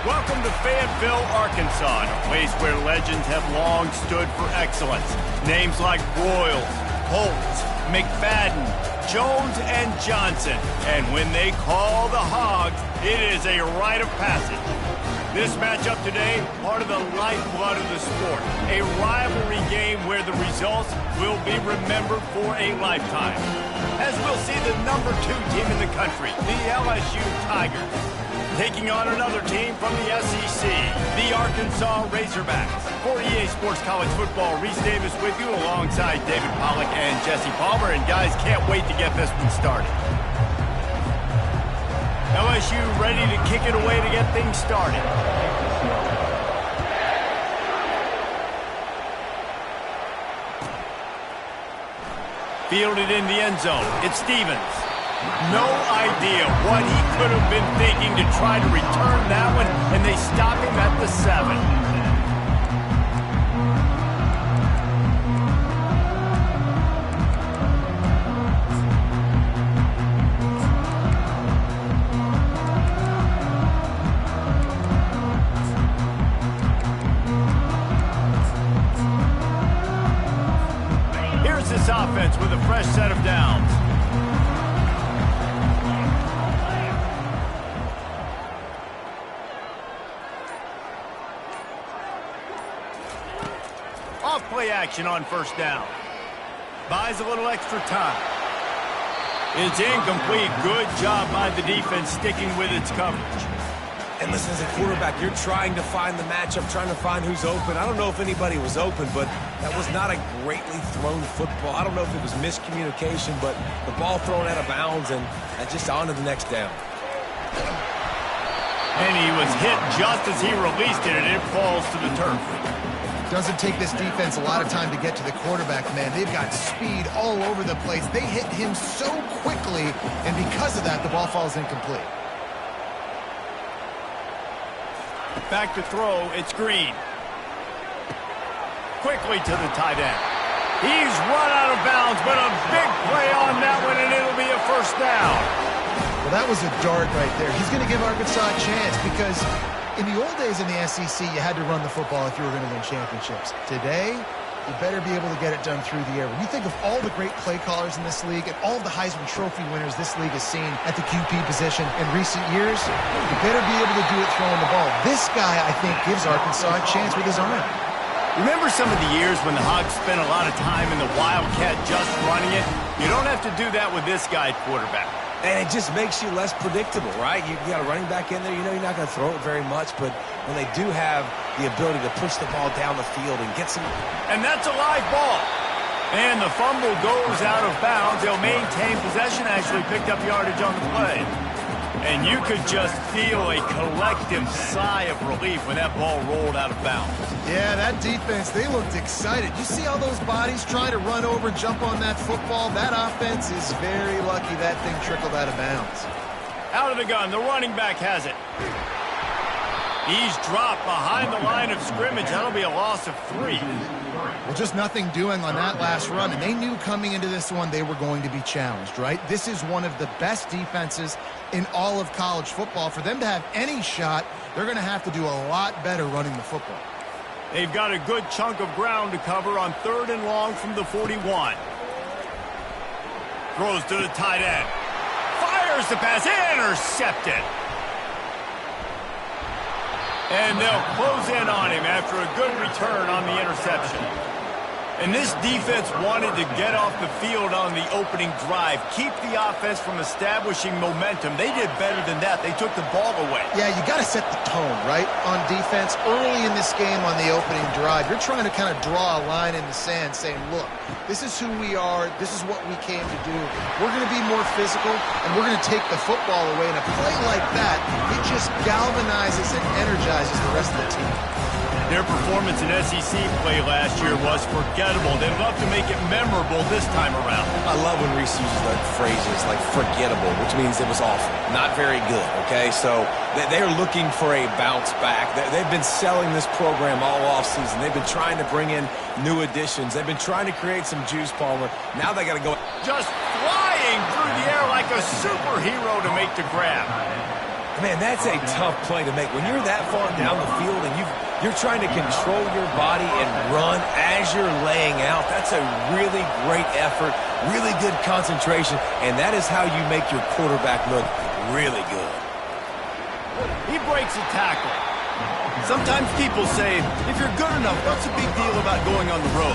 Welcome to Fayetteville, Arkansas, a place where legends have long stood for excellence. Names like Broyles, Holtz, McFadden, Jones, and Johnson. And when they call the Hogs, it is a rite of passage. This matchup today, part of the lifeblood of the sport. A rivalry game where the results will be remembered for a lifetime. As we'll see the number 2 team in the country, the LSU Tigers, taking on another team from the SEC, the Arkansas Razorbacks. For EA Sports College Football, Reese Davis with you alongside David Pollack and Jesse Palmer. And guys, can't wait to get this one started. LSU ready to kick it away to get things started. Fielded in the end zone. It's Stevens. No idea what he could have been thinking to try to return that one, and they stop him at the 7. Here's this offense with a fresh set of downs. Off-play action on first down. Buys a little extra time. It's incomplete. Good job by the defense sticking with its coverage. And listen, as a quarterback, you're trying to find the matchup, trying to find who's open. I don't know if anybody was open, but that was not a greatly thrown football. I don't know if it was miscommunication, but the ball thrown out of bounds and just on to the next down. And he was hit just as he released it, and it falls to the turf. Doesn't take this defense a lot of time to get to the quarterback, man. They've got speed all over the place. They hit him so quickly, and because of that, the ball falls incomplete. Back to throw, it's Green. Quickly to the tight end. He's run out of bounds, but a big play on that one, and it'll be a first down. Well, that was a dart right there. He's going to give Arkansas a chance because in the old days in the SEC, you had to run the football if you were going to win championships. Today, you better be able to get it done through the air. When you think of all the great play callers in this league and all of the Heisman Trophy winners this league has seen at the QB position in recent years, you better be able to do it throwing the ball. This guy, I think, gives Arkansas a chance with his arm. Remember some of the years when the Hogs spent a lot of time in the Wildcat just running it? You don't have to do that with this guy at quarterback. And it just makes you less predictable, right? You got a running back in there. You know you're not going to throw it very much, but when they do have the ability to push the ball down the field and get some... And that's a live ball. And the fumble goes out of bounds. They'll maintain possession, actually picked up yardage on the play. And you could just feel a collective sigh of relief when that ball rolled out of bounds. Yeah, that defense, they looked excited. You see all those bodies trying to run over, jump on that football? That offense is very lucky that thing trickled out of bounds. Out of the gun, the running back has it. He's dropped behind the line of scrimmage. That'll be a loss of 3. Well, just nothing doing on that last run, and they knew coming into this one they were going to be challenged, right? This is one of the best defenses in all of college football. For them to have any shot, they're going to have to do a lot better running the football. They've got a good chunk of ground to cover on 3rd and long from the 41. Throws to the tight end. Fires the pass, intercepted. And they'll close in on him after a good return on the interception. And this defense wanted to get off the field on the opening drive, keep the offense from establishing momentum. They did better than that. They took the ball away. Yeah, you got to set the tone, right, on defense. Early in this game on the opening drive, you're trying to kind of draw a line in the sand saying, look, this is who we are. This is what we came to do. We're going to be more physical, and we're going to take the football away. And a play like that, it just galvanizes and energizes the rest of the team. Their performance in SEC play last year was forgettable. They'd love to make it memorable this time around. I love when Reese uses like phrases like forgettable, which means it was awful, not very good, okay? So they're looking for a bounce back. They've been selling this program all offseason. They've been trying to bring in new additions. They've been trying to create some juice, Palmer. Now they got to go. Just flying through the air like a superhero to make the grab. Man, that's a tough play to make. When you're that far down the field and you're trying to control your body and run as you're laying out, that's a really great effort, really good concentration, and that is how you make your quarterback look really good. He breaks a tackle. Sometimes people say, if you're good enough, what's the big deal about going on the road?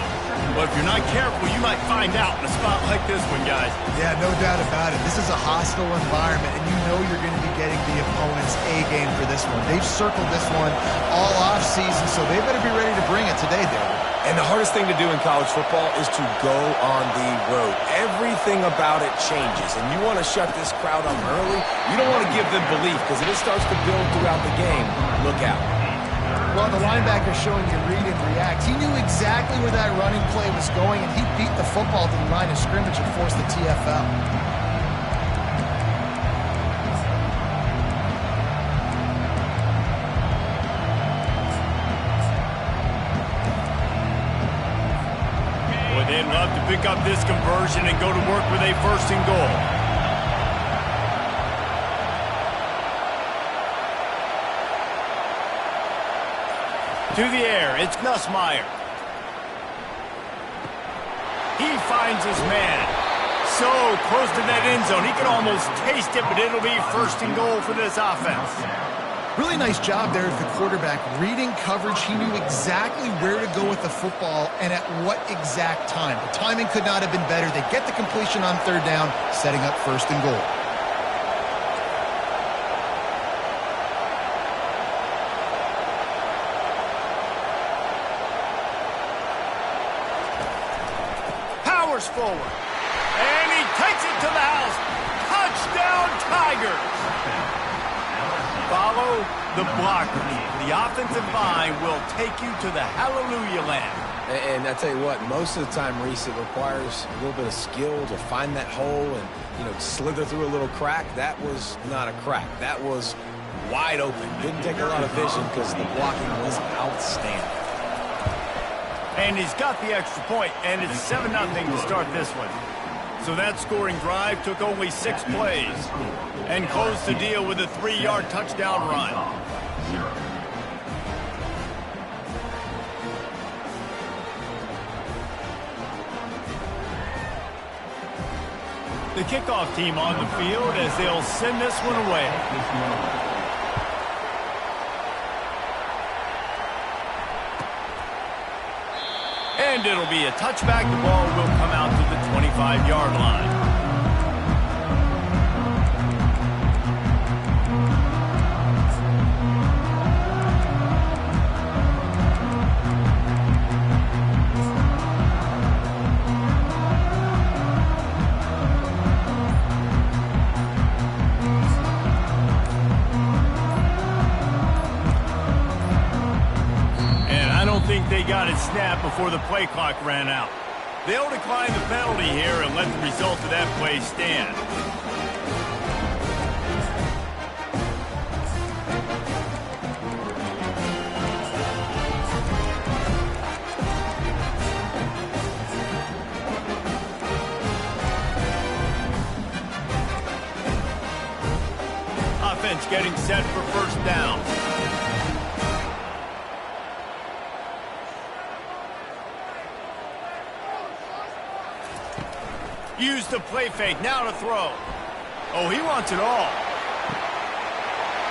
But if you're not careful, you might find out in a spot like this one, guys. Yeah, no doubt about it. This is a hostile environment, and you know you're going to be getting the opponent's A-game for this one. They've circled this one all offseason, so they better be ready to bring it today, David. And the hardest thing to do in college football is to go on the road. Everything about it changes, and you want to shut this crowd up early. You don't want to give them belief, because if it starts to build throughout the game, look out. Well, the linebacker showing you read and react. He knew exactly where that running play was going, and he beat the football to the line of scrimmage and forced the TFL. Boy, they'd love to pick up this conversion and go to work with a 1st and goal. To the air, it's Nussmeier. He finds his man. So close to that end zone, he can almost taste it, but it'll be 1st and goal for this offense. Really nice job there of the quarterback. Reading coverage, he knew exactly where to go with the football and at what exact time. The timing could not have been better. They get the completion on 3rd down, setting up 1st and goal. Forward, and he takes it to the house. Touchdown, Tigers! Follow the blockers. The offensive line will take you to the hallelujah land. And I tell you what, most of the time, Reese, it requires a little bit of skill to find that hole and, slither through a little crack. That was not a crack. That was wide open. Didn't take a lot of vision because the blocking was outstanding. And he's got the extra point, and it's 7-0 to start this one. So that scoring drive took only 6 plays and closed the deal with a 3-yard touchdown run. The kickoff team on the field as they'll send this one away. And it'll be a touchback. The ball will come out to the 25-yard line. They got it snapped before the play clock ran out. They'll decline the penalty here and let the result of that play stand. Offense getting set for 1st down. Use the play fake, now to throw. Oh, he wants it all.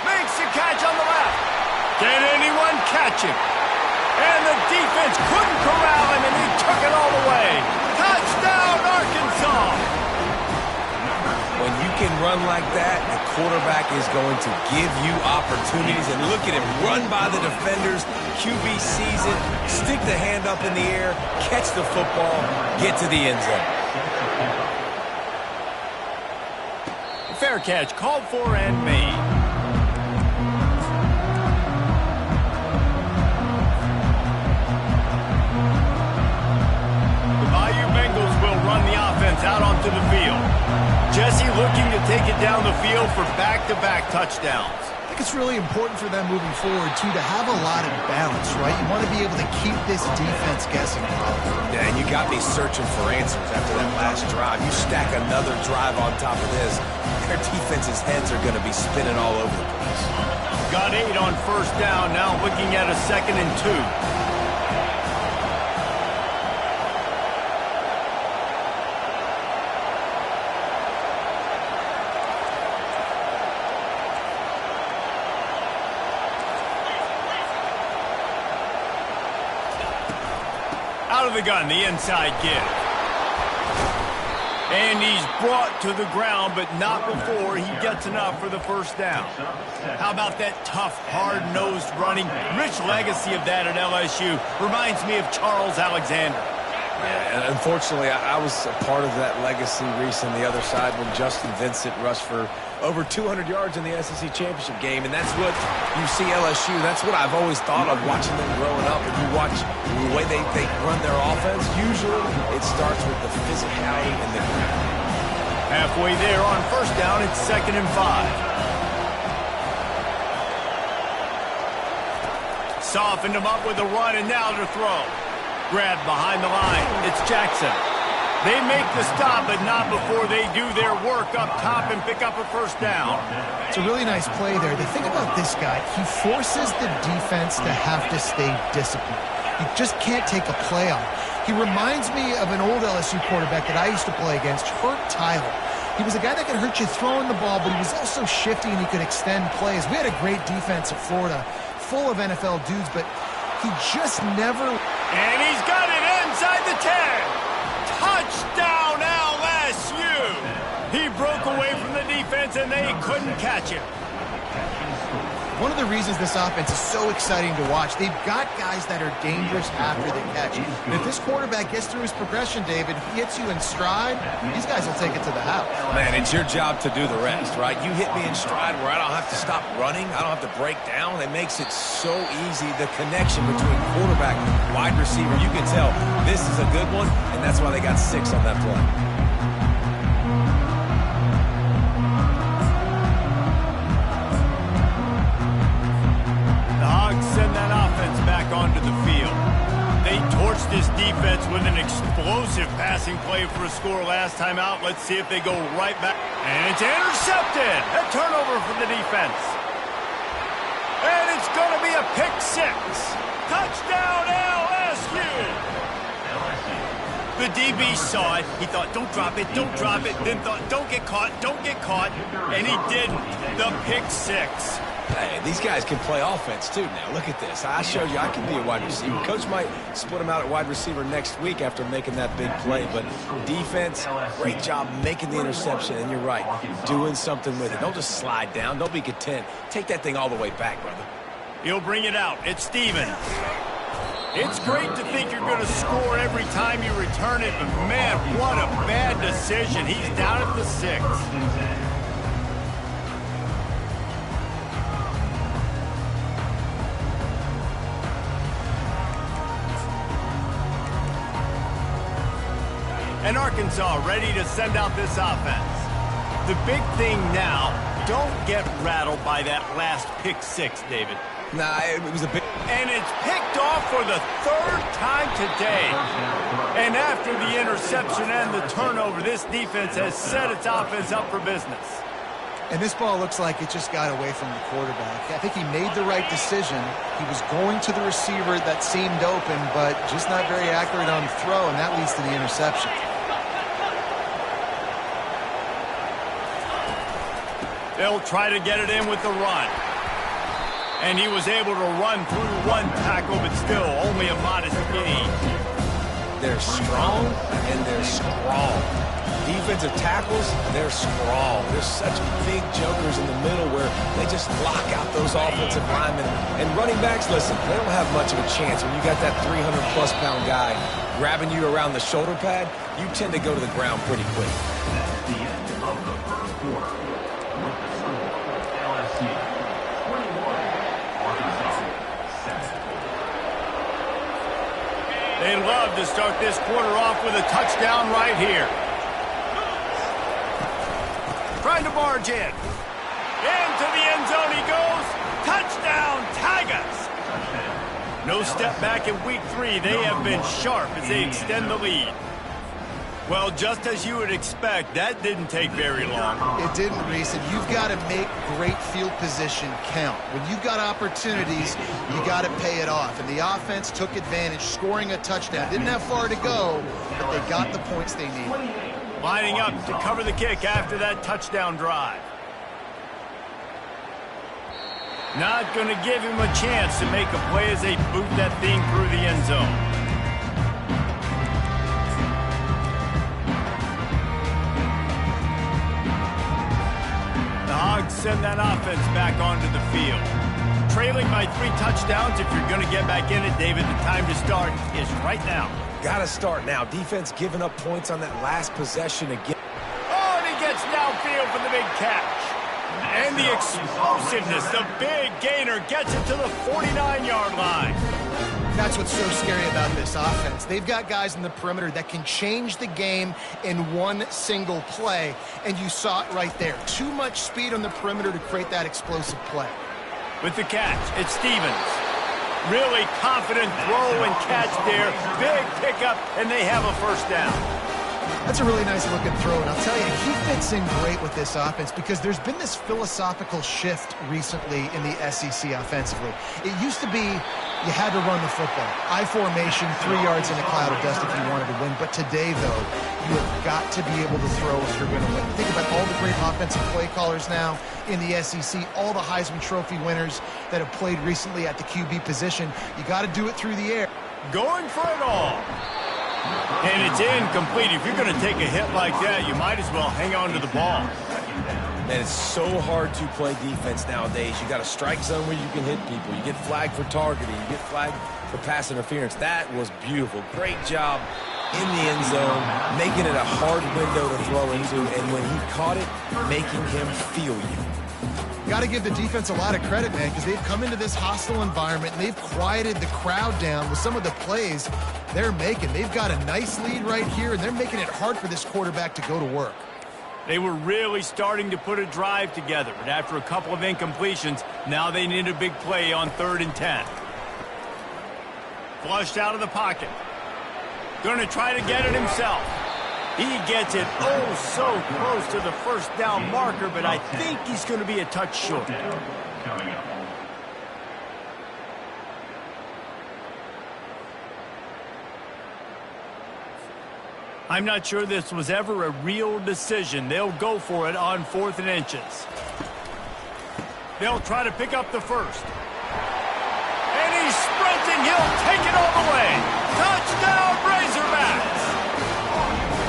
Makes the catch on the left. Can anyone catch him? And the defense couldn't corral him, and he took it all the way. Touchdown, Arkansas! When you can run like that, the quarterback is going to give you opportunities. And look at him run by the defenders. QB sees it, stick the hand up in the air, catch the football, get to the end zone. Fair catch, called for and made. The Bayou Bengals will run the offense out onto the field. Jesse looking to take it down the field for back-to-back touchdowns. I think it's really important for them moving forward, too, to have a lot of balance, right? You want to be able to keep this defense guessing. Yeah, and you got me searching for answers after that last drive. You stack another drive on top of this, their defense's heads are going to be spinning all over the place. Got 8 on first down, now looking at a 2nd and 2. Out of the gun, the inside give. And he's brought to the ground, but not before he gets enough for the first down. How about that tough, hard-nosed running? Rich legacy of that at LSU. Reminds me of Charles Alexander. Yeah, and unfortunately, I was a part of that legacy, Reese, on the other side when Justin Vincent rushed for over 200 yards in the SEC championship game, and that's what you see LSU. That's what I've always thought of watching them growing up. If you watch the way they run their offense, usually it starts with the physicality and the ground. Halfway there on first down, it's 2nd and 5. Softened him up with a run, and now to throw. Grabbed behind the line. It's Jackson. They make the stop, but not before they do their work up top and pick up a first down. It's a really nice play there. The thing about this guy, he forces the defense to have to stay disciplined. You just can't take a play on. He reminds me of an old LSU quarterback that I used to play against, Herb Tyler. He was a guy that could hurt you throwing the ball, but he was also shifty and he could extend plays. We had a great defense at Florida, full of NFL dudes, but he just never... And he's got it inside the 10. Touchdown, LSU! He broke away from the defense, and they couldn't catch him. One of the reasons this offense is so exciting to watch, they've got guys that are dangerous after the catch. And if this quarterback gets through his progression, David, if he hits you in stride, these guys will take it to the house. Man, it's your job to do the rest, right? You hit me in stride where I don't have to stop running. I don't have to break down. It makes it so easy. The connection between quarterback and wide receiver, you can tell this is a good one, and that's why they got 6 on that play. Send that offense back onto the field. They torched this defense with an explosive passing play for a score last time out. Let's see if they go right back. And it's intercepted. A turnover for the defense. And it's going to be a pick 6. Touchdown, LSU. The DB saw it. He thought, don't drop it, don't drop it. Then thought, don't get caught, don't get caught. And he didn't. The pick 6. Hey, these guys can play offense, too, now. Look at this. I showed you I can be a wide receiver. Coach might split him out at wide receiver next week after making that big play. But defense, great job making the interception. And you're right, doing something with it. Don't just slide down. Don't be content. Take that thing all the way back, brother. He'll bring it out. It's Stevens. It's great to think you're going to score every time you return it. But, man, what a bad decision. He's down at the 6. And Arkansas ready to send out this offense. The big thing now, don't get rattled by that last pick 6, David. Nah, it was a big... And it's picked off for the 3rd time today. And after the interception and the turnover, this defense has set its offense up for business. And this ball looks like it just got away from the quarterback. I think he made the right decision. He was going to the receiver that seemed open, but just not very accurate on the throw, and that leads to the interception. They'll try to get it in with the run. And he was able to run through 1 tackle, but still only a modest gain. They're strong, and they're strong. Defensive tackles, they're strong. There's such big jokers in the middle where they just block out those offensive linemen. And running backs, listen, they don't have much of a chance. When you got that 300-plus-pound guy grabbing you around the shoulder pad, you tend to go to the ground pretty quick. That's the end of the first quarter. With the score, LSU 21, Arkansas 7. They love to start this quarter off with a touchdown right here. Trying to barge in. Into the end zone he goes. Touchdown, Tigers. No step back in week 3. They have been sharp as they extend the lead. Well, just as you would expect, that didn't take very long. It didn't, Reese, and you've got to make great field position count. When you've got opportunities, you got to pay it off. And the offense took advantage, scoring a touchdown. Didn't have far to go, but they got the points they needed. Lining up to cover the kick after that touchdown drive. Not going to give him a chance to make a play as they boot that thing through the end zone. The Hogs send that offense back onto the field. Trailing by 3 touchdowns, if you're going to get back in it, David, the time to start is right now. Got to start now. Defense giving up points on that last possession again. Oh, and he gets downfield for the big catch. And the explosiveness, the big gainer gets it to the 49-yard line. That's what's so scary about this offense. They've got guys in the perimeter that can change the game in one single play, and you saw it right there. Too much speed on the perimeter to create that explosive play. With the catch, it's Stevens. Really confident throw and catch there. Big pickup, and they have a first down. That's a really nice looking throw, and I'll tell you, he fits in great with this offense because there's been this philosophical shift recently in the SEC offensively. It used to be you had to run the football. I formation, 3 yards in a cloud of dust if you wanted to win. But today, though, you have got to be able to throw if you're going to win. Think about all the great offensive play callers now in the SEC, all the Heisman Trophy winners that have played recently at the QB position. You got to do it through the air. Going for it all. And it's incomplete. If you're going to take a hit like that, you might as well hang on to the ball. And it's so hard to play defense nowadays. You got a strike zone where you can hit people. You get flagged for targeting. You get flagged for pass interference. That was beautiful. Great job in the end zone, making it a hard window to throw into. And when he caught it, making him feel you. Got to give the defense a lot of credit, man, because they've come into this hostile environment and they've quieted the crowd down with some of the plays they're making. They've got a nice lead right here, and they're making it hard for this quarterback to go to work. They were really starting to put a drive together, but after a couple of incompletions, now they need a big play on 3rd and 10. Flushed out of the pocket. Going to try to get it himself. He gets it oh so close to the first down marker, but I think he's going to be a touch short. Coming up. I'm not sure this was ever a real decision. They'll go for it on 4th and inches. They'll try to pick up the first. And he's sprinting. He'll take it all the way. Touchdown, Razorbacks!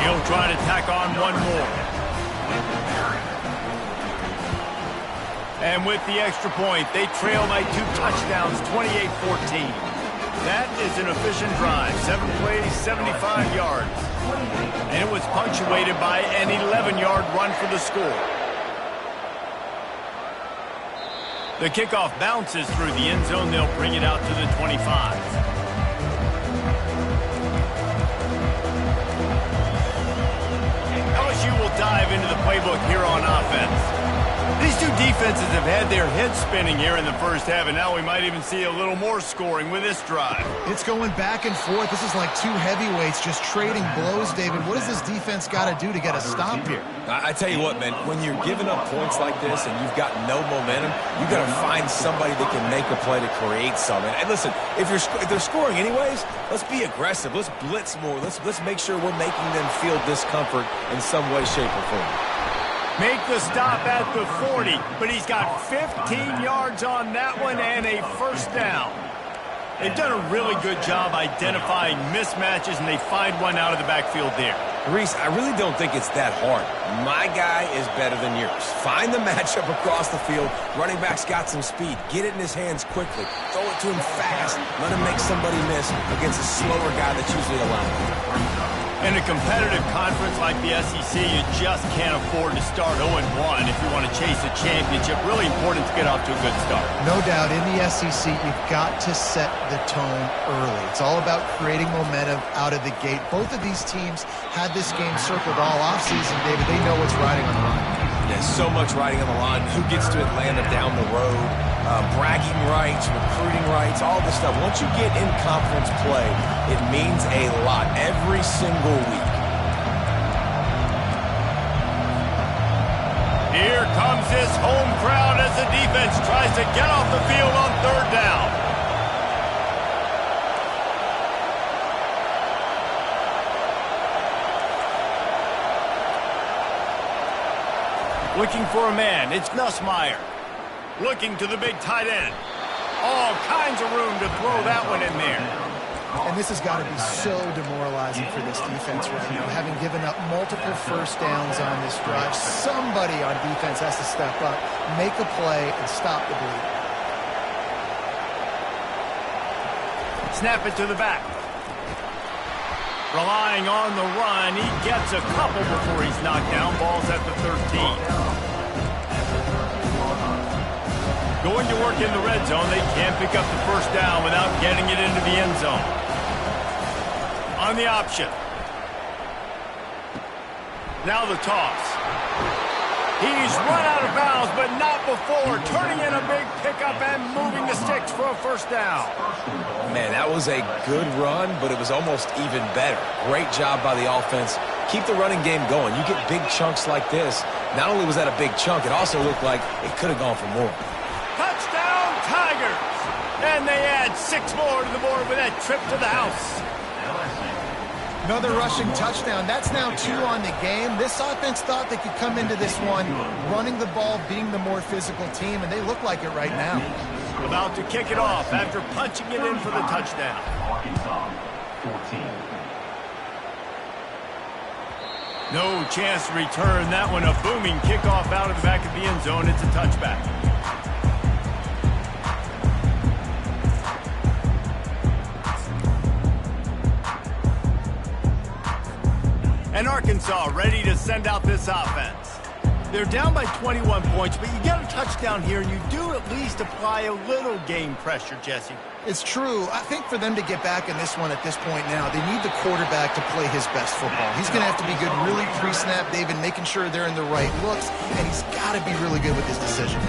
He'll try to tack on one more. And with the extra point, they trail by 2 touchdowns, 28-14. That is an efficient drive. 7 plays, 75 yards. And it was punctuated by an 11-yard run for the score. The kickoff bounces through the end zone. They'll bring it out to the 25. LSU will dive into the playbook here on offense. These two defenses have had their heads spinning here in the first half, and now we might even see a little more scoring with this drive. It's going back and forth. This is like 2 heavyweights just trading blows, David. What does this defense got to do to get a stop here? I tell you what, man, when you're giving up points like this and you've got no momentum, you got to find somebody that can make a play to create something. And listen, if they're scoring anyways, let's be aggressive. Let's blitz more. Let's make sure we're making them feel discomfort in some way, shape, or form. Make the stop at the 40, but he's got 15 yards on that one and a first down. They've done a really good job identifying mismatches, and they find one out of the backfield there. Reese, I really don't think it's that hard. My guy is better than yours. Find the matchup across the field. Running back's got some speed. Get it in his hands quickly. Throw it to him fast. Let him make somebody miss against a slower guy that's usually a linebacker. In a competitive conference like the SEC, you just can't afford to start 0-1 if you want to chase a championship. Really important to get off to a good start. No doubt, in the SEC, you've got to set the tone early. It's all about creating momentum out of the gate. Both of these teams had this game circled all offseason, David. They know what's riding on the line. There's so much riding on the line. Who gets to Atlanta down the road? Bragging rights, recruiting rights, all this stuff. Once you get in conference play, it means a lot every single week. Here comes this home crowd as the defense tries to get off the field on third down. Looking for a man, it's Nussmeier. Looking to the big tight end. All kinds of room to throw that one in there. And this has got to be so demoralizing for this defense right now, having given up multiple first downs on this drive. Somebody on defense has to step up, make a play, and stop the bleed. Snap it to the back. Relying on the run, he gets a couple before he's knocked down. Ball's at the 13. Going to work in the red zone, they can't pick up the first down without getting it into the end zone. On the option. Now the toss. He's run out of bounds, but not before. Turning in a big pickup and moving the sticks for a first down. Man, that was a good run, but it was almost even better. Great job by the offense. Keep the running game going. You get big chunks like this. Not only was that a big chunk, it also looked like it could have gone for more. Touchdown, Tigers! And they add 6 more to the board with that trip to the house. Another rushing touchdown. That's now 2 on the game. This offense thought they could come into this one running the ball, being the more physical team, and they look like it right now. About to kick it off after punching it in for the touchdown. Arkansas, 14. No chance to return that one. A booming kickoff out of the back of the end zone. It's a touchback. And Arkansas ready to send out this offense. They're down by 21 points, but you get a touchdown here, and you do at least apply a little game pressure, Jesse. It's true. I think for them to get back in this one at this point now, they need the quarterback to play his best football. He's going to have to be good really pre-snap, David, making sure they're in the right looks, and he's got to be really good with his decision.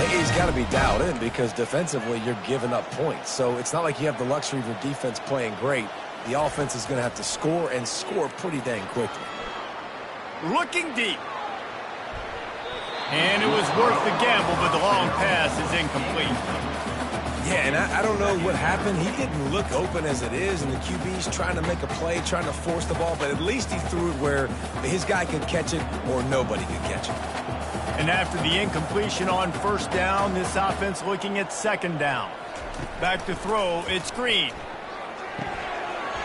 He's got to be dialed in because defensively you're giving up points. So it's not like you have the luxury of your defense playing great. The offense is going to have to score and score pretty dang quickly. Looking deep. And it was worth the gamble, but the long pass is incomplete. Yeah, and I don't know what happened. He didn't look open as it is, and the QB's trying to make a play, trying to force the ball, but at least he threw it where his guy could catch it or nobody could catch it. And after the incompletion on first down, this offense looking at second down. Back to throw, it's Green.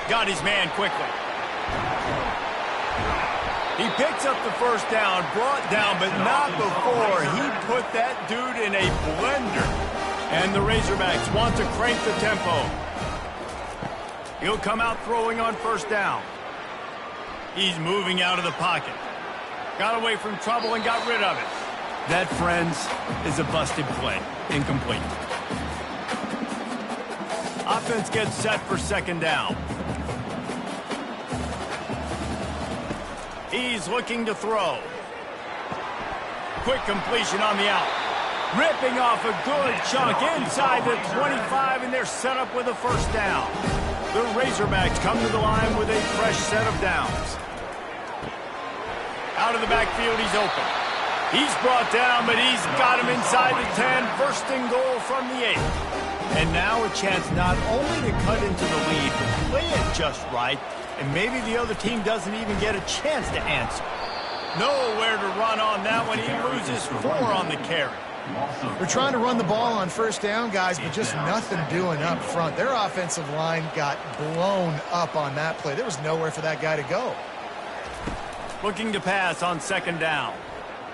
Got his man quickly. He picks up the first down, brought down, but not before he put that dude in a blender. And the Razorbacks want to crank the tempo. He'll come out throwing on first down. He's moving out of the pocket. Got away from trouble and got rid of it. That, friends, is a busted play. Incomplete. Offense gets set for second down. He's looking to throw. Quick completion on the out. Ripping off a good chunk inside the 25, and they're set up with a first down. The Razorbacks come to the line with a fresh set of downs. Out of the backfield, he's open. He's brought down, but he's got him inside the 10. First and goal from the 8. And now a chance not only to cut into the lead, but play it just right, and maybe the other team doesn't even get a chance to answer. Nowhere to run on that one. He loses 4 on the carry. They're trying to run the ball on first down, guys, but just nothing doing up front. Their offensive line got blown up on that play. There was nowhere for that guy to go. Looking to pass on second down.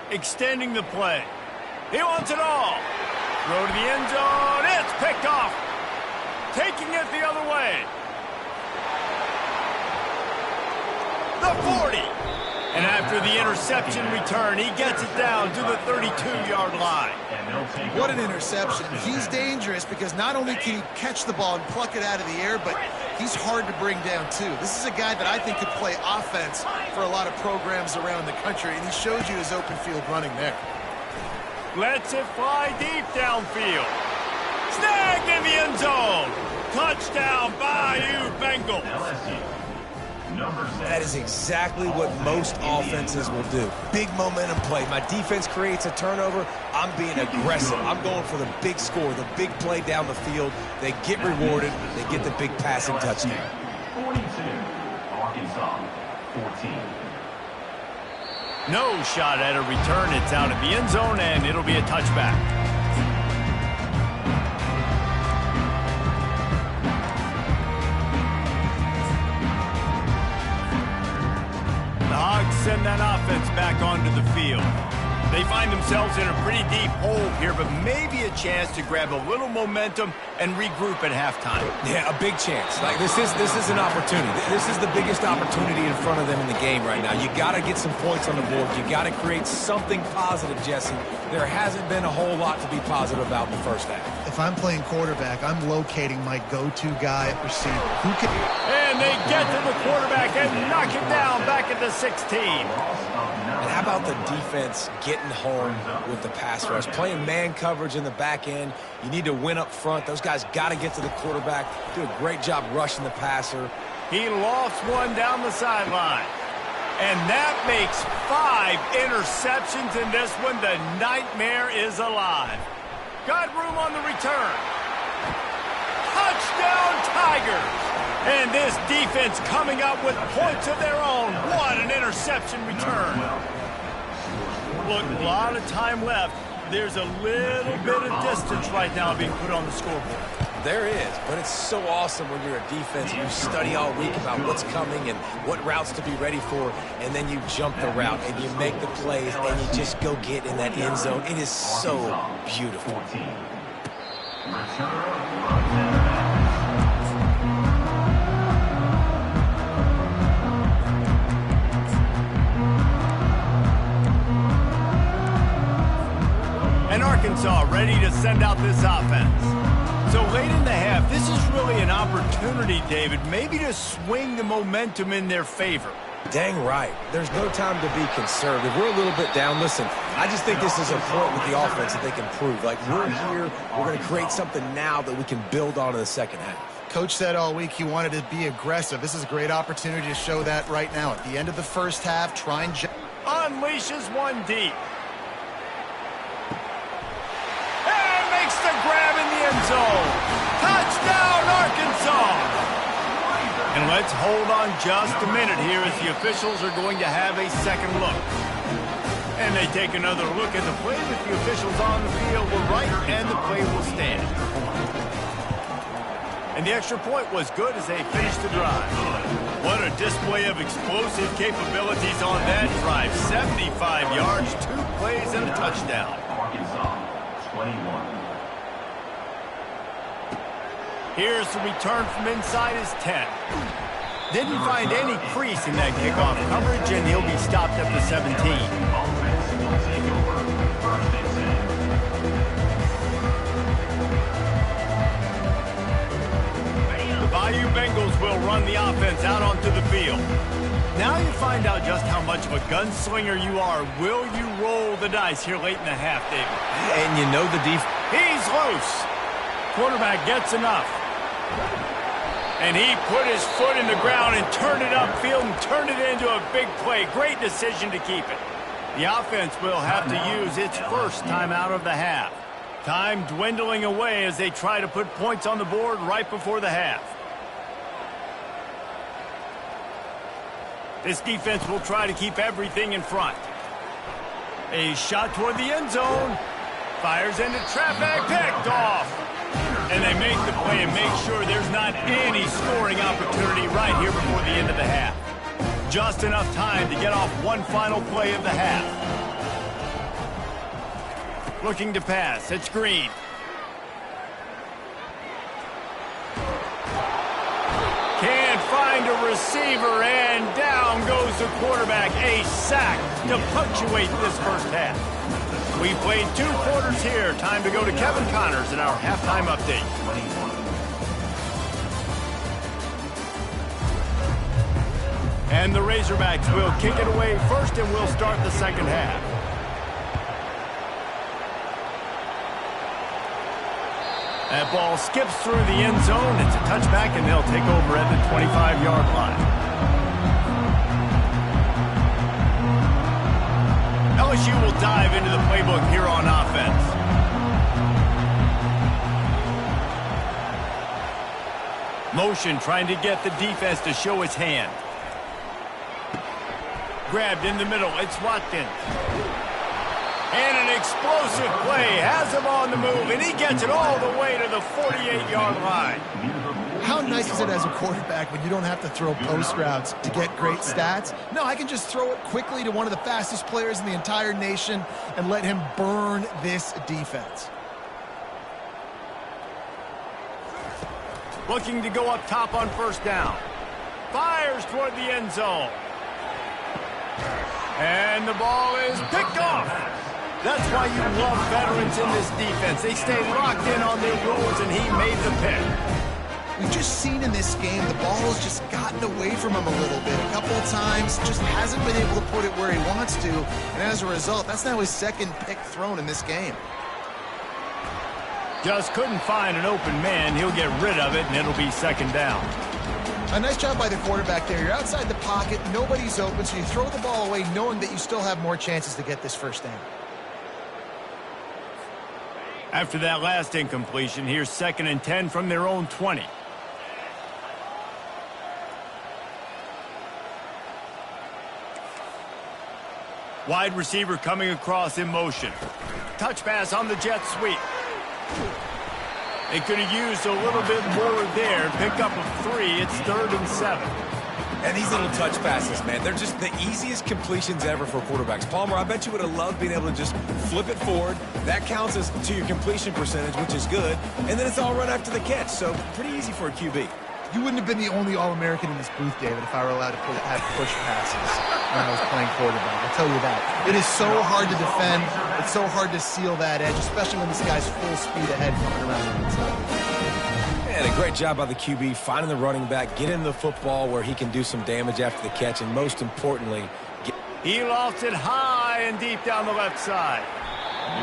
Extending the play. He wants it all. Throw to the end zone. It's picked off. Taking it the other way. The 40. And after the interception return, he gets it down to the 32-yard line. What an interception. He's dangerous because not only can he catch the ball and pluck it out of the air, but he's hard to bring down, too. This is a guy that I think could play offense for a lot of programs around the country, and he shows you his open field running there. Lets it fly deep downfield. Snagged in the end zone. Touchdown, Bayou Bengals. That is exactly what most offenses will do. Big momentum play. My defense creates a turnover. I'm being aggressive. I'm going for the big score, the big play down the field. They get rewarded. They get the big passing touchdown. 42, Arkansas, 14. No shot at a return. It's out of the end zone, and it'll be a touchback. The Hogs send that offense back onto the field. They find themselves in a pretty deep hole here, but maybe a chance to grab a little momentum and regroup at halftime. Yeah, a big chance. Like this is an opportunity. This is the biggest opportunity in front of them in the game right now. You got to get some points on the board. You got to create something positive, Jesse. There hasn't been a whole lot to be positive about in the first half. If I'm playing quarterback, I'm locating my go-to guy at receiver. Who can... And they get to the quarterback and knock it down back at the 16. And how about the defense getting home with the pass rush? Playing man coverage in the back end. You need to win up front. Those guys got to get to the quarterback. Do a great job rushing the passer. He lofts one down the sideline. And that makes 5 interceptions in this one. The nightmare is alive. Got room on the return. Touchdown, Tigers! And this defense coming up with points of their own. What an interception return. Look, a lot of time left. There's a little bit of distance right now being put on the scoreboard. There is, but it's so awesome when you're a defense and you study all week about what's coming and what routes to be ready for, and then you jump the route and you make the plays and you just go get in that end zone. It is so beautiful. And Arkansas ready to send out this offense. So late in the half, this is really an opportunity, David, maybe to swing the momentum in their favor. Dang right. There's no time to be conservative. We're a little bit down. Listen, I just think this is a point with the offense that they can prove. Like, we're here, we're going to create something now that we can build on in the second half. Coach said all week he wanted to be aggressive. This is a great opportunity to show that right now. At the end of the first half, try and... Unleashes one deep. And makes the grab in the end zone. Touchdown, Arkansas! And let's hold on just a minute here as the officials are going to have a second look. And they take another look at the play with the officials on the field were right, and the play will stand. And the extra point was good as they finished the drive. What a display of explosive capabilities on that drive. 75 yards, 2 plays, and a touchdown. Arkansas, 21. Here's the return from inside his 10. Didn't find any crease in that kickoff coverage, and he'll be stopped at the 17. Offense will take over. First and 10. The Bayou Bengals will run the offense out onto the field. Now you find out just how much of a gunslinger you are. Will you roll the dice here late in the half, David? And you know the defense. He's loose. Quarterback gets enough. And he put his foot in the ground and turned it upfield and turned it into a big play. Great decision to keep it. The offense will have to use its first timeout of the half. Time dwindling away as they try to put points on the board right before the half. This defense will try to keep everything in front. A shot toward the end zone. Fires into traffic, picked off. And they make the play and make sure there's not any scoring opportunity right here before the end of the half. Just enough time to get off one final play of the half. Looking to pass, it's Green. Can't find find a receiver, and down goes the quarterback. A sack to punctuate this first half. We played 2 quarters here. Time to go to Kevin Connors in our halftime update. And the Razorbacks will kick it away first, and we'll start the second half. That ball skips through the end zone. It's a touchback, and they'll take over at the 25-yard line. LSU will dive into the playbook here on offense. Motion trying to get the defense to show his hand. Grabbed in the middle. It's Watkins. And an explosive play. Has him on the move, and he gets it all the way to the 48-yard line. How nice is it as a quarterback when you don't have to throw post routes to get great stats? No, I can just throw it quickly to one of the fastest players in the entire nation and let him burn this defense. Looking to go up top on first down. Fires toward the end zone. And the ball is picked off. That's why you love veterans in this defense. They stay locked in on their roles, and he made the pick. We've just seen in this game the ball has just gotten away from him a little bit. A couple of times, just hasn't been able to put it where he wants to. And as a result, that's now his second pick thrown in this game. Just couldn't find an open man. He'll get rid of it, and it'll be second down. A nice job by the quarterback there. You're outside the pocket, nobody's open, so you throw the ball away knowing that you still have more chances to get this first down. After that last incompletion, here's 2nd and 10 from their own 20. Wide receiver coming across in motion. Touch pass on the jet sweep. They could have used a little bit more there. Pick up a 3. It's 3rd and 7. And these little touch passes, man, they're just the easiest completions ever for quarterbacks. Palmer, I bet you would have loved being able to just flip it forward. That counts as to your completion percentage, which is good. And then it's all run after the catch, so pretty easy for a QB. You wouldn't have been the only All-American in this booth, David, if I were allowed to have push passes when I was playing quarterback. I'll tell you that. It is so hard to defend. It's so hard to seal that edge, especially when this guy's full speed ahead coming around the inside. And a great job by the QB finding the running back, getting the football where he can do some damage after the catch, and most importantly, he lost it high and deep down the left side.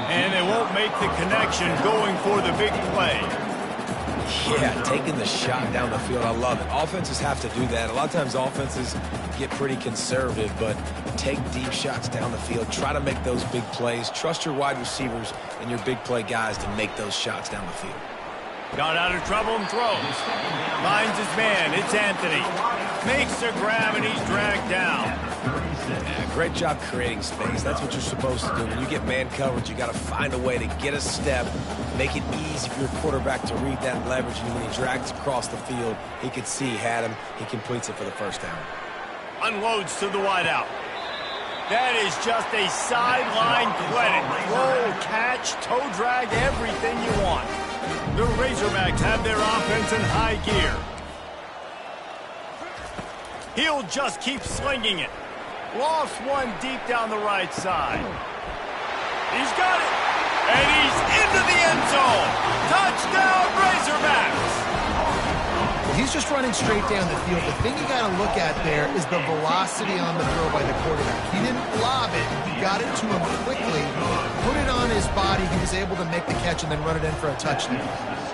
And they won't make the connection going for the big play. Yeah, taking the shot down the field. I love it. Offenses have to do that. A lot of times offenses get pretty conservative, but take deep shots down the field. Try to make those big plays. Trust your wide receivers and your big play guys to make those shots down the field. Got out of trouble and throws. Finds his man. It's Anthony. Makes a grab, and he's dragged down. Yeah, great job creating space. That's what you're supposed to do. When you get man coverage, you got to find a way to get a step, make it easy for your quarterback to read that leverage, and when he drags across the field, he could see he had him. He completes it for the first down. Unloads to the wideout. That is just a sideline credit. Roll, catch, toe drag, everything you want. The Razorbacks have their offense in high gear. He'll just keep slinging it. Lost one deep down the right side. He's got it. And he's into the end zone. Touchdown, Razorbacks. He's just running straight down the field. The thing you got to look at there is the velocity on the throw by the quarterback. He didn't lob it. He got it to him quickly, put it on his body. He was able to make the catch and then run it in for a touchdown.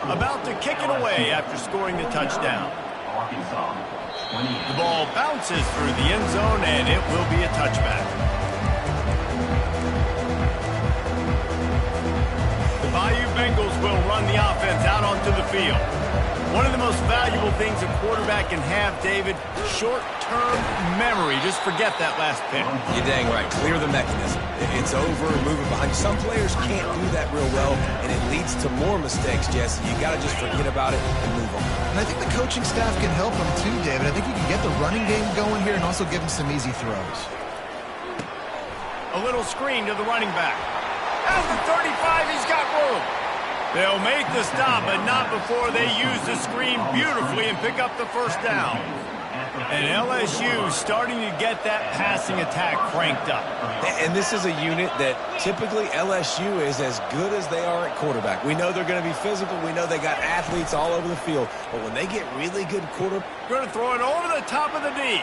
About to kick it away after scoring the touchdown. The ball bounces through the end zone, and it will be a touchback. The Bayou Bengals will run the offense out onto the field. One of the most valuable things a quarterback can have, David, short-term memory. Just forget that last pick. You're dang right. Clear the mechanism. It's over, moving behind you. Some players can't do that real well, and it leads to more mistakes, Jesse. You got to just forget about it and move on. And I think the coaching staff can help him too, David. I think you can get the running game going here and also give him some easy throws. A little screen to the running back. At the 35, he's got room. They'll make the stop, but not before they use the screen beautifully and pick up the first down. And LSU starting to get that passing attack cranked up. And this is a unit that typically LSU is as good as they are at quarterback. We know they're going to be physical. We know they got athletes all over the field. But when they get really good quarterback, going to throw it over the top of the D.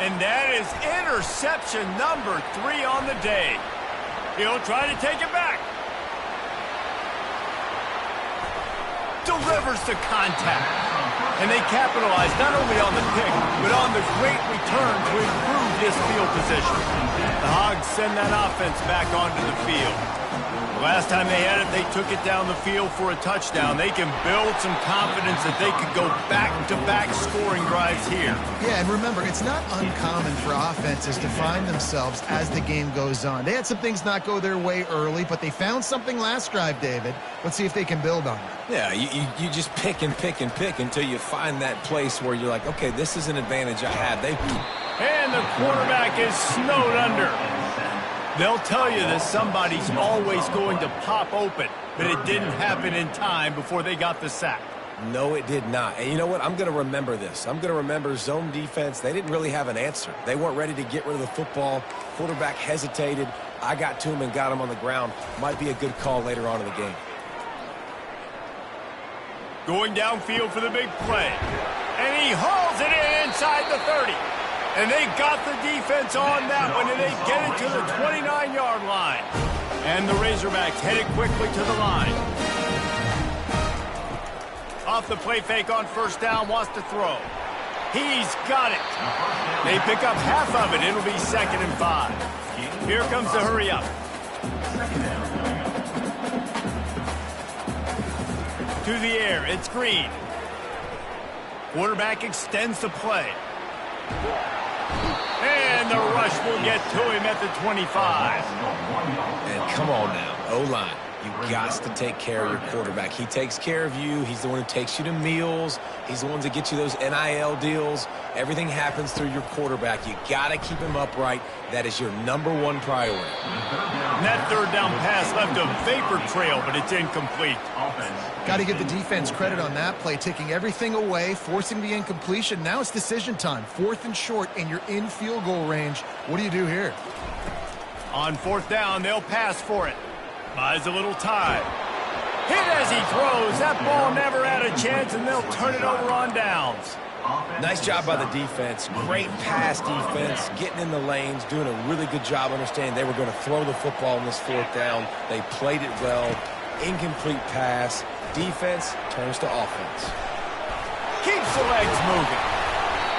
And that is interception number 3 on the day. He'll try to take it back. Delivers to contact. And they capitalize not only on the pick, but on the great return to improve this field position. The Hogs send that offense back onto the field. Last time they had it, they took it down the field for a touchdown. They can build some confidence that they could go back-to-back scoring drives here. Yeah, and remember, it's not uncommon for offenses to find themselves as the game goes on. They had some things not go their way early, but they found something last drive, David. Let's see if they can build on it. Yeah, you just pick and pick and pick until you find that place where you're like, okay, this is an advantage I have. And the quarterback is snowed under. They'll tell you that somebody's always going to pop open, but it didn't happen in time before they got the sack. No, it did not. And you know what? I'm going to remember this. I'm going to remember zone defense. They didn't really have an answer. They weren't ready to get rid of the football. Quarterback hesitated. I got to him and got him on the ground. Might be a good call later on in the game. Going downfield for the big play. And he hauls it in inside the 30. And they got the defense on that one, and they get it to the 29-yard line. And the Razorbacks headed quickly to the line. Off the play fake on first down, wants to throw. He's got it. They pick up half of it. It'll be 2nd and 5. Here comes the hurry up. To the air, it's Green. Quarterback extends the play. And the rush will get to him at the 25. And come on now, O-line. You got to take care of your quarterback. He takes care of you. He's the one who takes you to meals. He's the one that gets you those NIL deals. Everything happens through your quarterback. You got to keep him upright. That is your #1 priority. And that third down pass left a vapor trail, but it's incomplete. Got to give the defense credit on that play, taking everything away, forcing the incompletion. Now it's decision time. 4th and short, and you're in field goal range. What do you do here? On 4th down, they'll pass for it. Buys a little time. Hit as he throws. That ball never had a chance, and they'll turn it over on downs. Nice job by the defense. Great pass defense, getting in the lanes, doing a really good job understanding they were going to throw the football on this 4th down. They played it well. Incomplete pass. Defense turns to offense. Keeps the legs moving.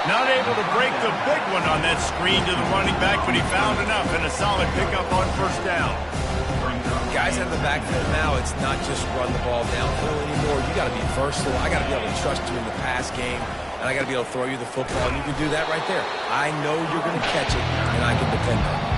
Not able to break the big one on that screen to the running back, but he found enough and a solid pickup on first down. Guys out of the backfield now, it's not just run the ball downhill anymore. You got to be versatile. I got to be able to trust you in the pass game, and I got to be able to throw you the football, and you can do that right there. I know you're going to catch it, and I can depend on it.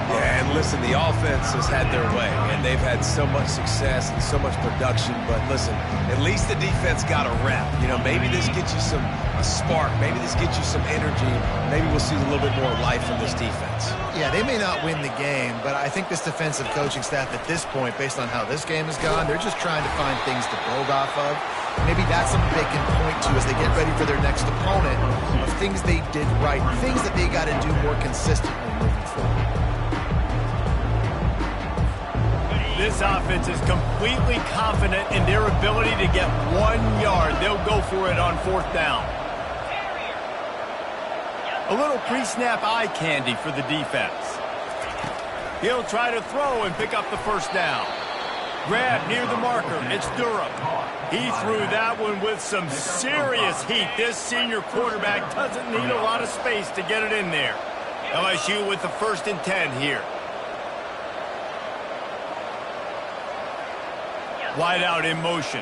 Yeah, and listen, the offense has had their way, and they've had so much success and so much production. But listen, at least the defense got a rep. You know, maybe this gets you a spark. Maybe this gets you some energy. Maybe we'll see a little bit more life from this defense. Yeah, they may not win the game, but I think this defensive coaching staff at this point, based on how this game has gone, they're just trying to find things to build off of. Maybe that's something they can point to as they get ready for their next opponent of things they did right, things that they got to do more consistently moving forward. This offense is completely confident in their ability to get 1 yard. They'll go for it on 4th down. A little pre-snap eye candy for the defense. He'll try to throw and pick up the first down. Grab near the marker. It's Durham. He threw that one with some serious heat. This senior quarterback doesn't need a lot of space to get it in there. LSU with the 1st and 10 here. Wide out in motion.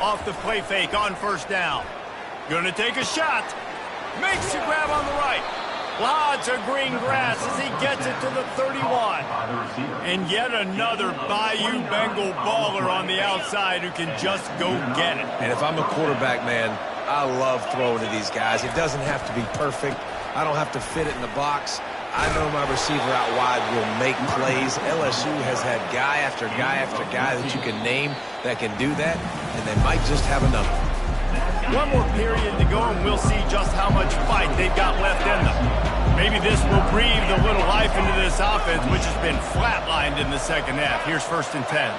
Off the play fake on first down. Gonna take a shot. Makes the grab on the right. Lots of green grass as he gets it to the 31. And yet another Bayou Bengal baller on the outside who can just go get it. And if I'm a quarterback, man, I love throwing to these guys. It doesn't have to be perfect. I don't have to fit it in the box. I know my receiver out wide will make plays. LSU has had guy after guy after guy that you can name that can do that, and they might just have another. One more period to go, and we'll see just how much fight they've got left in them. Maybe this will breathe a little life into this offense, which has been flatlined in the second half. Here's 1st and 10.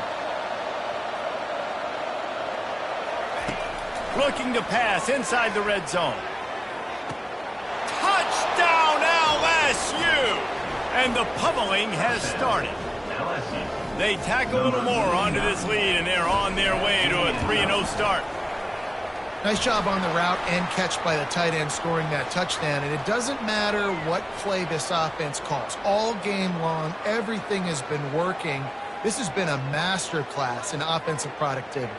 Looking to pass inside the red zone. Touchdown LSU! And the pummeling has started. They tack a little more onto this lead, and they're on their way to a 3-0 start. Nice job on the route and catch by the tight end scoring that touchdown. And it doesn't matter what play this offense calls. All game long, everything has been working. This has been a masterclass in offensive productivity.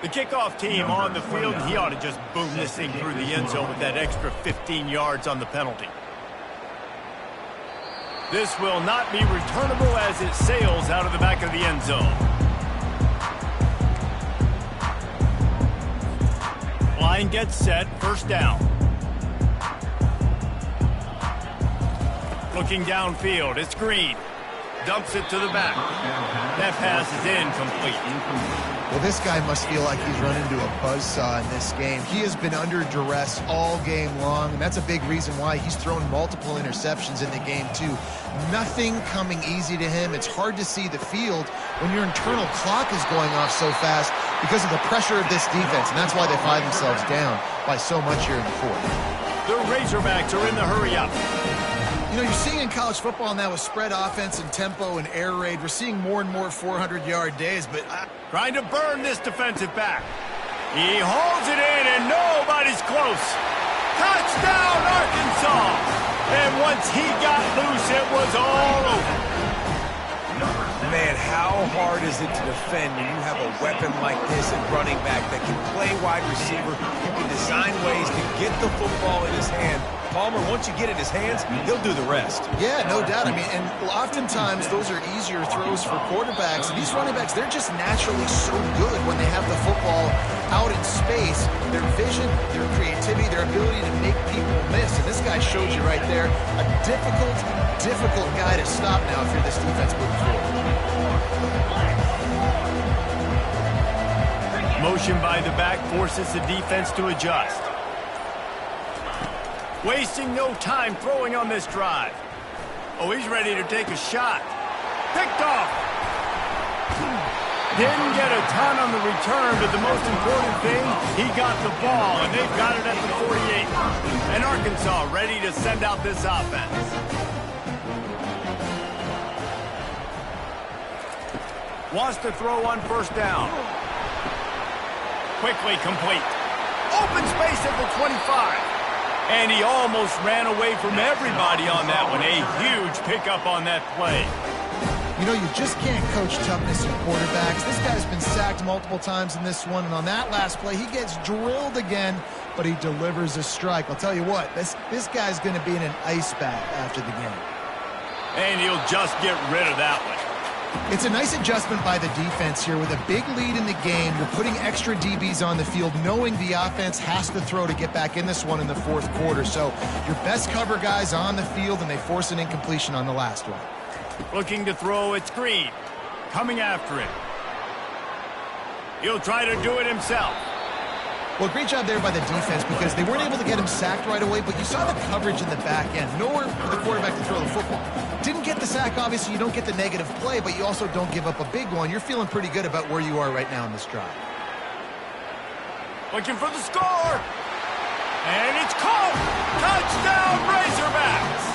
The kickoff team on the field, he ought to just boom this thing through the end zone with that extra 15 yards on the penalty. This will not be returnable as it sails out of the back of the end zone. Line gets set, 1st down. Looking downfield, it's Green. Dumps it to the back. That pass is incomplete. Well, this guy must feel like he's run into a buzzsaw in this game. He has been under duress all game long, and that's a big reason why he's thrown multiple interceptions in the game, too. Nothing coming easy to him. It's hard to see the field when your internal clock is going off so fast because of the pressure of this defense, and that's why they find themselves down by so much here in the 4th. The Razorbacks are in the hurry-up. You know, you're seeing in college football now with spread offense and tempo and air raid, we're seeing more and more 400-yard days, but trying to burn this defensive back. He hauls it in, and nobody's close. Touchdown, Arkansas! And once he got loose, it was all over. Man, how hard is it to defend when you have a weapon like this at running back that can play wide receiver, who can design ways to get the football in his hand? Palmer, once you get it in his hands, he'll do the rest. Yeah, no doubt. I mean, and oftentimes those are easier throws for quarterbacks. And these running backs, they're just naturally so good when they have the football out in space. Their vision, their creativity, their ability to make people miss. And this guy showed you right there a difficult guy to stop now if you're this defense moving forward. Motion by the back forces the defense to adjust. Wasting no time throwing on this drive. Oh, he's ready to take a shot. Picked off. Didn't get a ton on the return, but the most important thing, he got the ball, and they've got it at the 48. And Arkansas ready to send out this offense. Wants to throw on 1st down. Quickly complete. Open space at the 25. And he almost ran away from everybody on that one. A huge pickup on that play. You know, you just can't coach toughness in quarterbacks. This guy's been sacked multiple times in this one, and on that last play, he gets drilled again, but he delivers a strike. I'll tell you what, this guy's going to be in an ice bath after the game. And he'll just get rid of that one. It's a nice adjustment by the defense here. With a big lead in the game, you're putting extra DBs on the field, knowing the offense has to throw to get back in this one in the 4th quarter. So your best cover guys on the field, and they force an incompletion on the last one. Looking to throw, it's Green. Coming after him. He'll try to do it himself. Well, great job there by the defense because they weren't able to get him sacked right away, but you saw the coverage in the back end. Nowhere for the quarterback to throw the football. Didn't get the sack, obviously. You don't get the negative play, but you also don't give up a big one. You're feeling pretty good about where you are right now in this drive. Looking for the score. And it's caught. Touchdown, Razorbacks.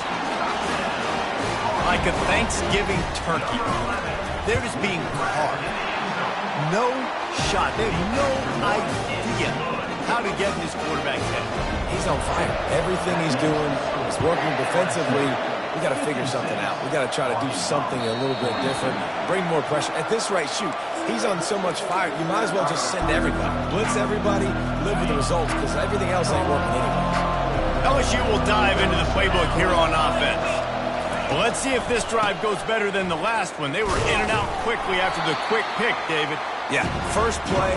Like a Thanksgiving turkey. They're just being carved. No shot. They have no idea how to get in this quarterback's head. He's on fire. Everything he's doing is working defensively. We got to figure something out. We got to try to do something a little bit different. Bring more pressure. At this rate, shoot, he's on so much fire. You might as well just send everybody. Blitz everybody, live with the results, because everything else ain't working anyway. LSU will dive into the playbook here on offense. Well, let's see if this drive goes better than the last one. They were in and out quickly after the quick pick, David. Yeah, first play,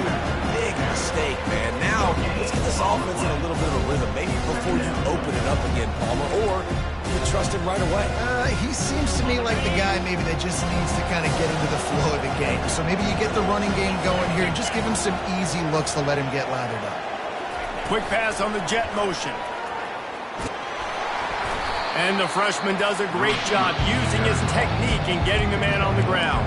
big mistake, man. Now, let's get this offense in a little bit of a rhythm. Maybe before you open it up again, Palmer, or you trust him right away. He seems to me like the guy maybe that just needs to kind of get into the flow of the game. So maybe you get the running game going here and just give him some easy looks to let him get lathered up. Quick pass on the jet motion. And the freshman does a great job using his technique and getting the man on the ground.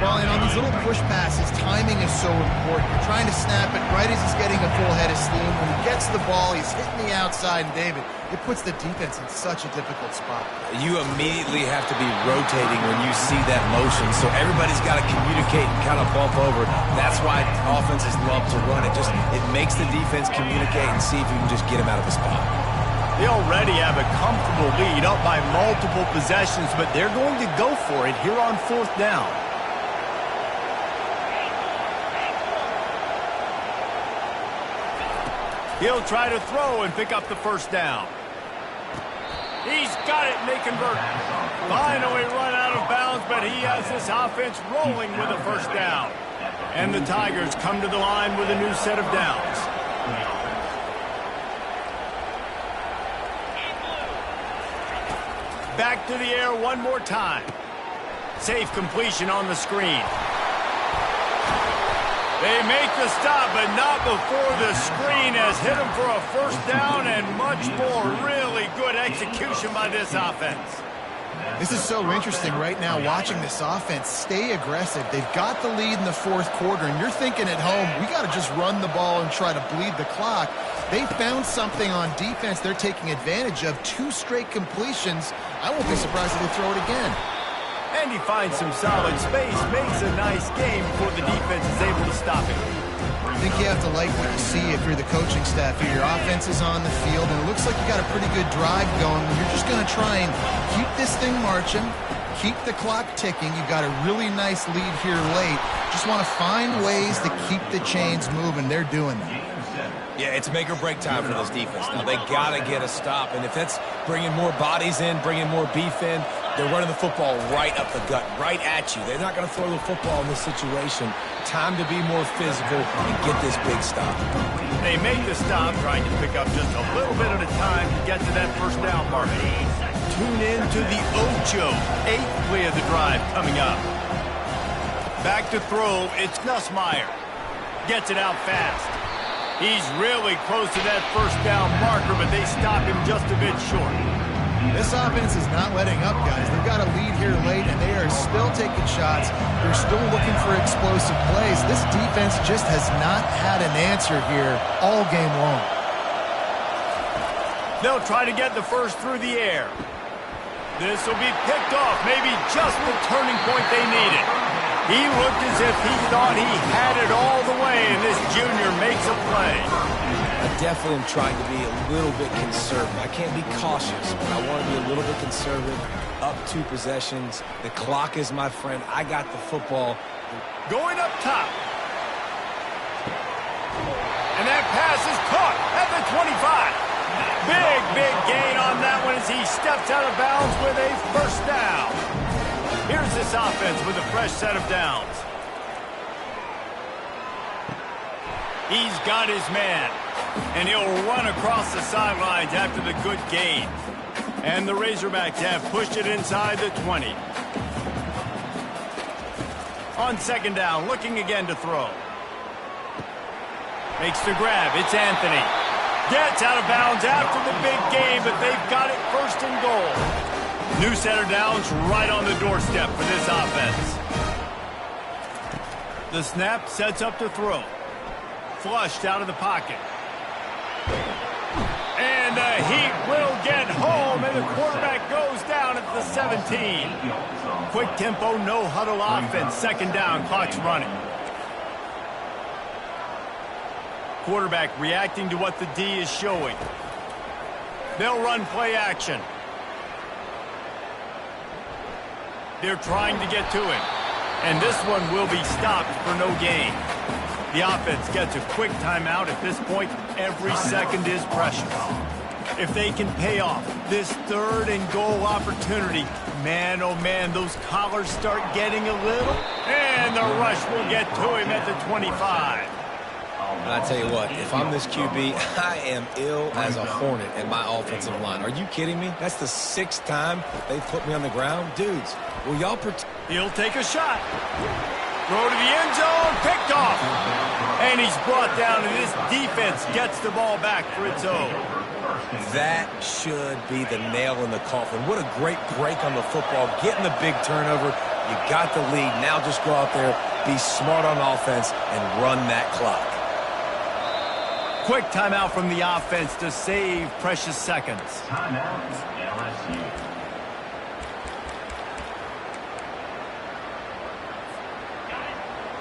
Well, and on these little push passes, timing is so important. You're trying to snap it right as he's getting a full head of steam. When he gets the ball, he's hitting the outside, and David, it puts the defense in such a difficult spot. You immediately have to be rotating when you see that motion, so everybody's got to communicate and kind of bump over. That's why offenses love to run it. It makes the defense communicate and see if you can just get him out of the spot. They already have a comfortable lead up by multiple possessions, but they're going to go for it here on 4th down. He'll try to throw and pick up the 1st down. He's got it, and they convert. Finally run out of bounds, but he has this offense rolling with a 1st down. And the Tigers come to the line with a new set of downs. Back to the air one more time. Safe completion on the screen. They make the stop, but not before the screen has hit them for a 1st down, and much more. Really good execution by this offense. This is so interesting right now, watching this offense stay aggressive. They've got the lead in the 4th quarter, and you're thinking at home, we got to just run the ball and try to bleed the clock. They found something on defense they're taking advantage of. 2 straight completions. I won't be surprised if they throw it again. And he finds some solid space, makes a nice game before the defense is able to stop him. I think you have to like what you see if you're the coaching staff here. Your offense is on the field, and it looks like you got a pretty good drive going. You're just going to try and keep this thing marching, keep the clock ticking. You've got a really nice lead here late. Just want to find ways to keep the chains moving. They're doing that. Yeah, it's make or break time for this defense. Now, they got to get a stop, and if that's bringing more bodies in, bringing more beef in, they're running the football right up the gut, right at you. They're not going to throw the football in this situation. Time to be more physical and get this big stop. They make the stop, trying to pick up just a little bit at a time to get to that 1st down mark. Tune in to the Ocho. 8th play of the drive coming up. Back to throw, it's Nussmeier. Gets it out fast. He's really close to that 1st down marker, but they stop him just a bit short. This offense is not letting up, guys. They've got a lead here late, and they are still taking shots. They're still looking for explosive plays. This defense just has not had an answer here all game long. They'll try to get the 1st through the air. This will be picked off, maybe just the turning point they needed. He looked as if he thought he had it all the way, and this junior makes a play. I definitely am trying to be a little bit conservative. I can't be cautious, but I want to be a little bit conservative. Up 2 possessions. The clock is my friend. I got the football. Going up top. And that pass is caught at the 25. Big gain on that one as he steps out of bounds with a 1st down. Here's this offense with a fresh set of downs. He's got his man, and he'll run across the sidelines after the good gain. And the Razorbacks have pushed it inside the 20. On 2nd down, looking again to throw. Makes the grab, it's Anthony. Gets out of bounds after the big gain, but they've got it 1st and goal. New set of downs right on the doorstep for this offense. The snap sets up to throw. Flushed out of the pocket. And the heat will get home, and the quarterback goes down at the 17. Quick tempo, no huddle offense. 2nd down, clock's running. Quarterback reacting to what the D is showing. They'll run play action. They're trying to get to him. And this one will be stopped for no gain. The offense gets a quick timeout. At this point, every second is precious. If they can pay off this 3rd and goal opportunity, man, oh man, those collars start getting a little. And the rush will get to him at the 25. And I tell you what, if I'm this QB, I am ill as a hornet in my offensive line. Are you kidding me? That's the 6th time they've put me on the ground. Dudes, will y'all protect? He'll take a shot. Throw to the end zone, picked off. And he's brought down, and this defense gets the ball back for its own. That should be the nail in the coffin. What a great break on the football. Getting the big turnover. You got the lead. Now just go out there, be smart on offense, and run that clock. Quick timeout from the offense to save precious seconds. Timeout, LSU.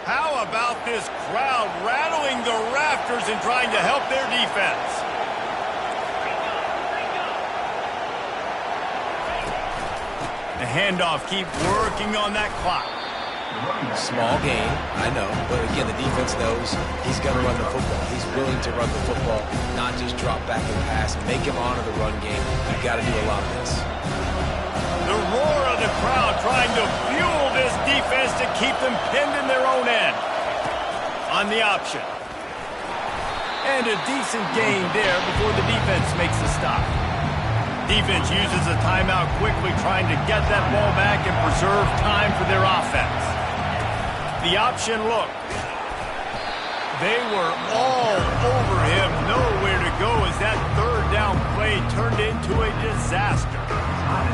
How about this crowd rattling the rafters and trying to help their defense? The handoff, keep working on that clock. Small game, I know, but again, the defense knows he's going to run the football. He's willing to run the football, not just drop back and pass, make him honor the run game. You've got to do a lot of this. The roar of the crowd trying to fuel this defense to keep them pinned in their own end. On the option. And a decent gain there before the defense makes the stop. Defense uses a timeout quickly, trying to get that ball back and preserve time for their offense. The option look. They were all over him, nowhere to go as that third down play turned into a disaster.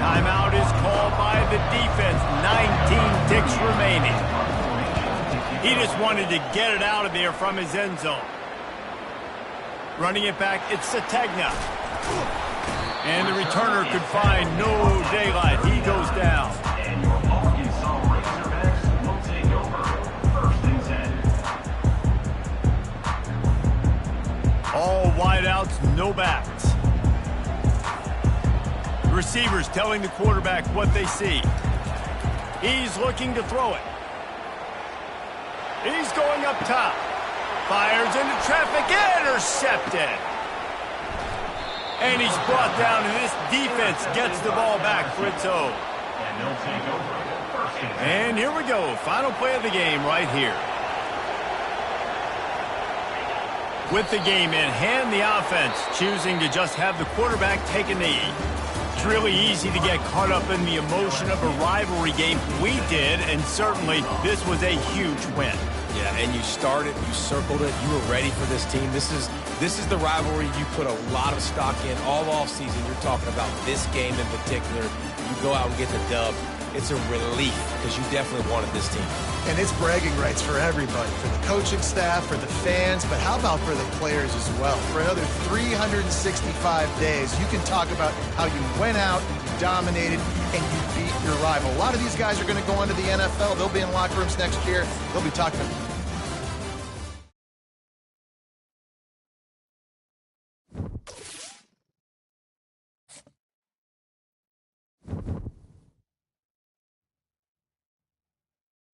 Timeout is called by the defense, 19 ticks remaining. He just wanted to get it out of there from his end zone. Running it back, it's Sategna. And the returner could find no daylight. He goes down. And your Arkansas Razorbacks will take over. 1st and 10. All wideouts, no backs. The receivers telling the quarterback what they see. He's looking to throw it. He's going up top. Fires into traffic, intercepted. And he's brought down, and this defense gets the ball back for its own. And they'll take over. 1st and 10. And here we go, final play of the game right here. With the game in hand, the offense choosing to just have the quarterback take a knee. It's really easy to get caught up in the emotion of a rivalry game. We did, and certainly this was a huge win. Yeah, and you started, you circled it, you were ready for this team. This is the rivalry you put a lot of stock in all offseason. You're talking about this game in particular. You go out and get the dub. It's a relief because you definitely wanted this team. And it's bragging rights for everybody, for the coaching staff, for the fans, but how about for the players as well? For another 365 days, you can talk about how you went out, you dominated, and you beat your rival. A lot of these guys are going to go on to the NFL. They'll be in locker rooms next year. They'll be talking